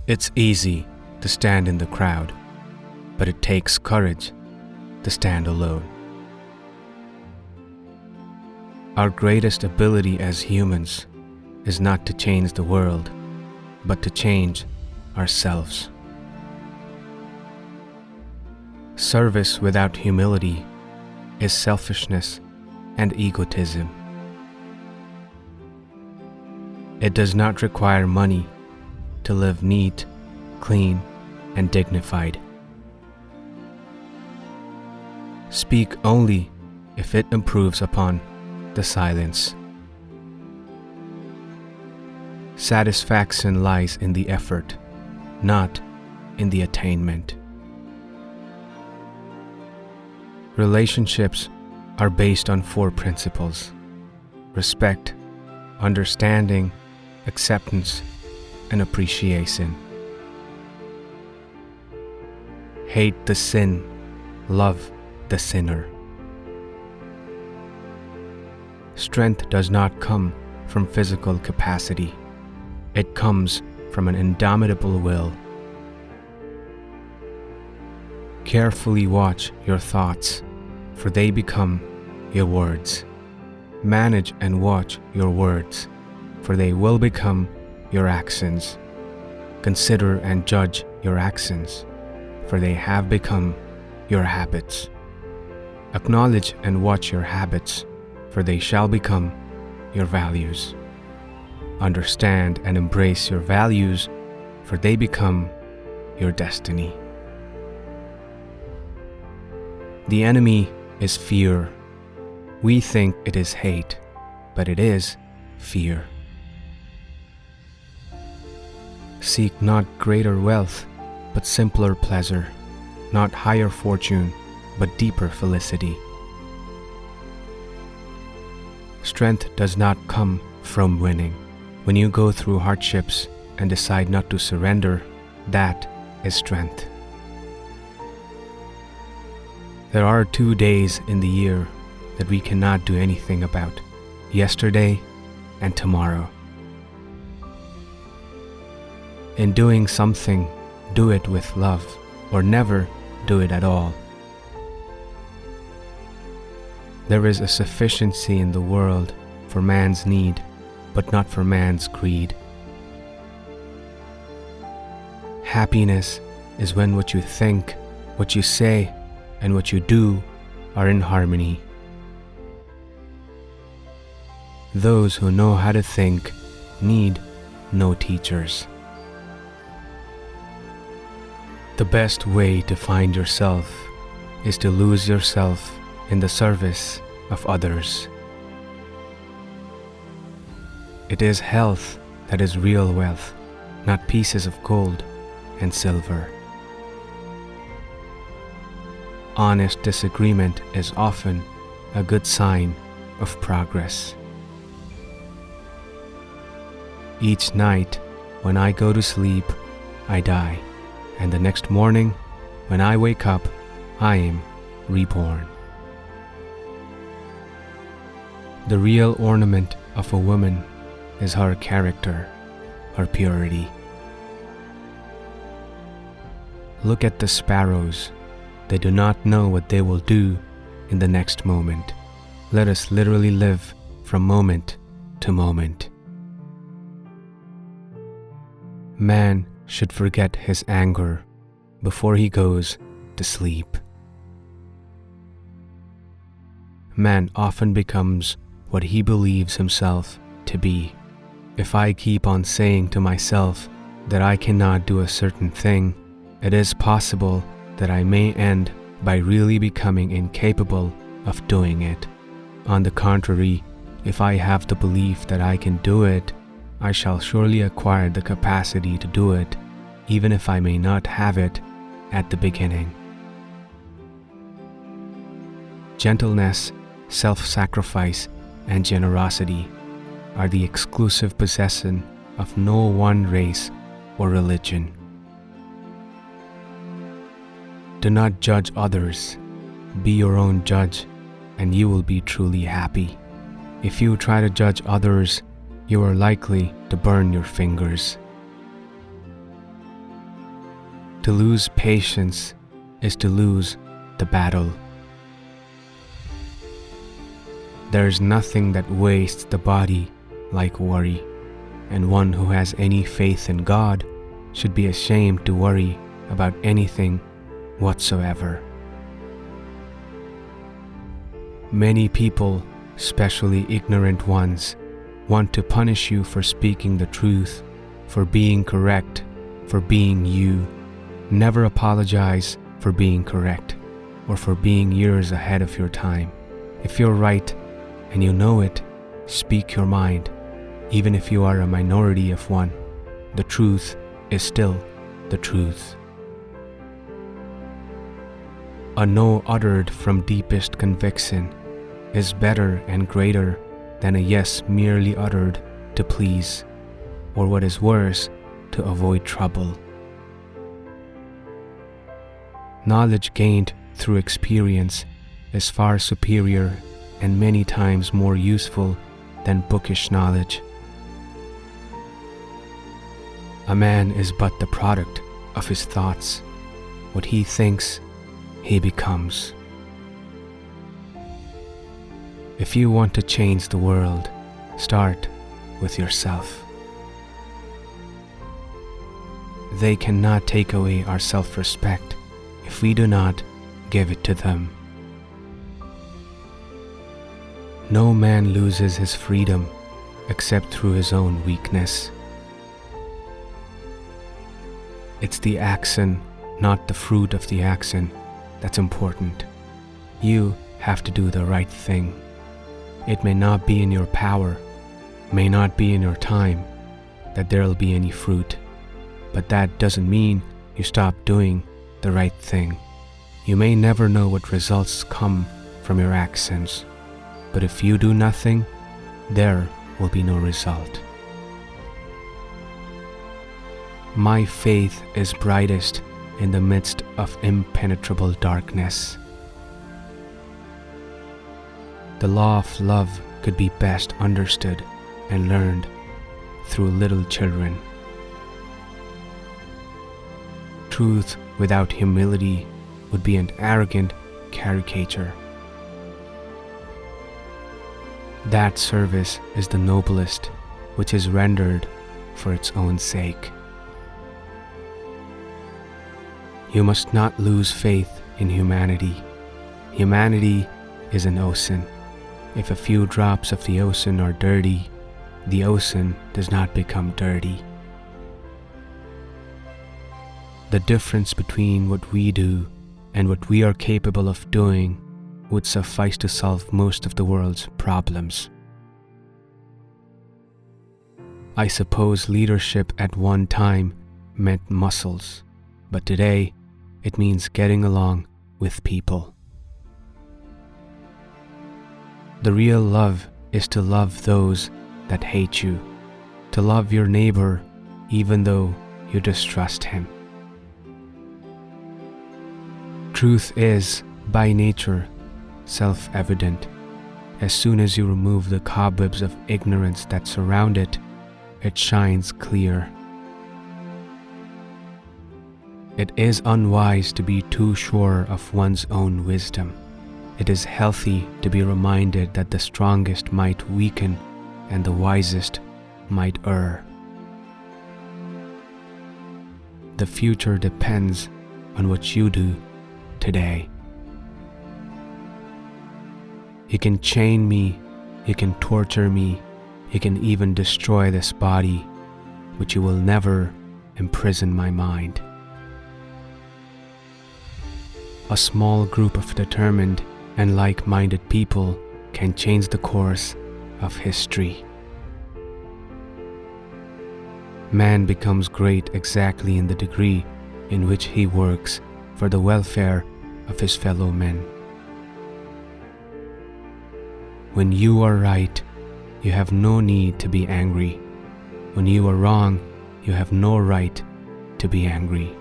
It's easy to stand in the crowd, but it takes courage to stand alone. Our greatest ability as humans is not to change the world, but to change ourselves. Service without humility is selfishness and egotism. It does not require money to live neat, clean, and dignified. Speak only if it improves upon the silence. Satisfaction lies in the effort, not in the attainment. Relationships are based on 4 principles: respect, understanding, acceptance, and appreciation. Hate the sin, love the sinner. Strength does not come from physical capacity. It comes from an indomitable will. Carefully watch your thoughts, for they become your words. Manage and watch your words, for they will become your actions. Consider and judge your actions, for they have become your habits. Acknowledge and watch your habits, for they shall become your values. Understand and embrace your values, for they become your destiny. The enemy is fear. We think it is hate, but it is fear. Seek not greater wealth, but simpler pleasure, not higher fortune, but deeper felicity. Strength does not come from winning. When you go through hardships and decide not to surrender, that is strength. There are 2 days in the year that we cannot do anything about: yesterday and tomorrow. In doing something, do it with love, or never do it at all. There is a sufficiency in the world for man's need, but not for man's greed. Happiness is when what you think, what you say, and what you do are in harmony. Those who know how to think need no teachers. The best way to find yourself is to lose yourself in the service of others. It is health that is real wealth, not pieces of gold and silver. Honest disagreement is often a good sign of progress. Each night when I go to sleep, I die, and the next morning when I wake up, I am reborn. The real ornament of a woman is her character, her purity. Look at the sparrows. They do not know what they will do in the next moment. Let us literally live from moment to moment. Man should forget his anger before he goes to sleep. Man often becomes what he believes himself to be. If I keep on saying to myself that I cannot do a certain thing, it is possible that I may end by really becoming incapable of doing it. On the contrary, if I have the belief that I can do it, I shall surely acquire the capacity to do it, even if I may not have it at the beginning. Gentleness, self-sacrifice, and generosity are the exclusive possession of no one race or religion. Do not judge others. Be your own judge, and you will be truly happy. If you try to judge others, you are likely to burn your fingers. To lose patience is to lose the battle. There is nothing that wastes the body like worry, and one who has any faith in God should be ashamed to worry about anything whatsoever. Many people, especially ignorant ones, want to punish you for speaking the truth, for being correct, for being you. Never apologize for being correct or for being years ahead of your time. If you're right and you know it, speak your mind. Even if you are a minority of one, the truth is still the truth. A no uttered from deepest conviction is better and greater than a yes merely uttered to please, or what is worse, to avoid trouble. Knowledge gained through experience is far superior and many times more useful than bookish knowledge. A man is but the product of his thoughts. What he thinks, he becomes. If you want to change the world, start with yourself. They cannot take away our self-respect if we do not give it to them. No man loses his freedom except through his own weakness. It's the action, not the fruit of the action, that's important. You have to do the right thing. It may not be in your power, may not be in your time, that there'll be any fruit. But that doesn't mean you stop doing the right thing. You may never know what results come from your actions, but if you do nothing, there will be no result. My faith is brightest in the midst of impenetrable darkness. The law of love could be best understood and learned through little children. Truth without humility would be an arrogant caricature. That service is the noblest, which is rendered for its own sake. You must not lose faith in humanity. Humanity is an ocean. If a few drops of the ocean are dirty, the ocean does not become dirty. The difference between what we do and what we are capable of doing would suffice to solve most of the world's problems. I suppose leadership at one time meant muscles, but today it means getting along with people. The real love is to love those that hate you, to love your neighbor even though you distrust him. Truth is, by nature, self-evident. As soon as you remove the cobwebs of ignorance that surround it, it shines clear. It is unwise to be too sure of one's own wisdom. It is healthy to be reminded that the strongest might weaken and the wisest might err. The future depends on what you do today. You can chain me, you can torture me, you can even destroy this body, but you will never imprison my mind. A small group of determined and like-minded people can change the course of history. Man becomes great exactly in the degree in which he works for the welfare of his fellow men. When you are right, you have no need to be angry. When you are wrong, you have no right to be angry.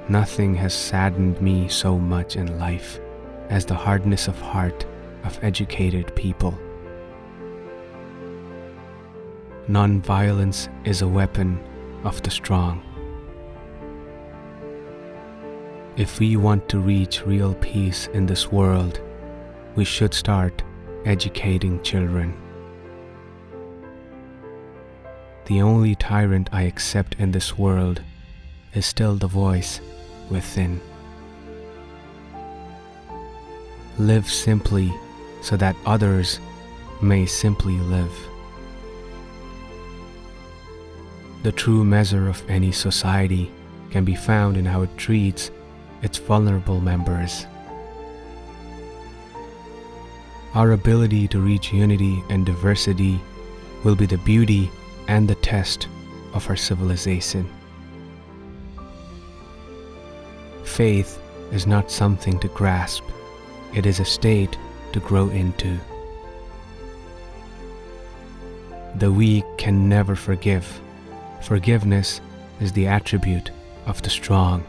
Nothing has saddened me so much in life as the hardness of heart of educated people. Non-violence is a weapon of the strong. If we want to reach real peace in this world, we should start educating children. The only tyrant I accept in this world is still the voice within. Live simply so that others may simply live. The true measure of any society can be found in how it treats its vulnerable members. Our ability to reach unity and diversity will be the beauty and the test of our civilization. Faith is not something to grasp, it is a state to grow into. The weak can never forgive. Forgiveness is the attribute of the strong.